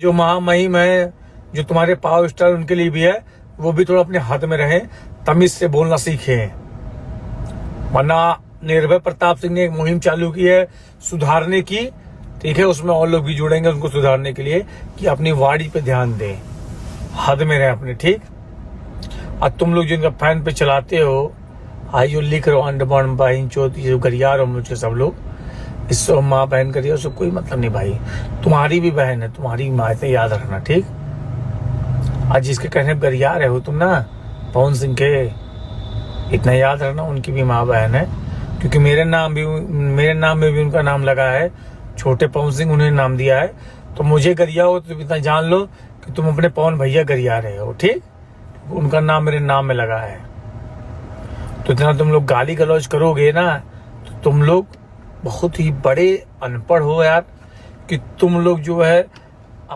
जो महामहिम है, जो तुम्हारे पावर स्टार, उनके लिए भी है, वो भी थोड़ा अपने हाथ में रहे, तमीज से बोलना सीखे। वरना निर्भय प्रताप सिंह ने एक मुहिम चालू की है सुधारने की, ठीक है, उसमें और लोग भी जुड़ेंगे उनको सुधारने के लिए, कि अपनी वाड़ी पे ध्यान दें, हद में रहे अपने, ठीक। और तुम लोग जिनका फैन पे चलाते हो, आई जो लिख रहे हो अंडमान बहन चौथी जो गरियार हो मुझे सब लोग, इससे माँ बहन करिए, उससे कोई मतलब नहीं भाई, तुम्हारी भी बहन है, तुम्हारी माँ है, याद रखना, ठीक। आज जिसके कहने पर गरियार है हो तुम ना, पवन सिंह के, इतना याद रखना, उनकी भी माँ बहन है, क्योंकि मेरे नाम में भी उनका नाम लगा है, छोटे पवन सिंह उन्हें नाम दिया है। तो मुझे गरिया हो तो इतना जान लो कि तुम अपने पवन भैया गरिया रहे हो, ठीक। उनका नाम मेरे नाम में लगा है। तो इतना तुम लोग गाली गलौज करोगे ना, तो तुम लोग बहुत ही बड़े अनपढ़ हो यार, कि तुम लोग जो है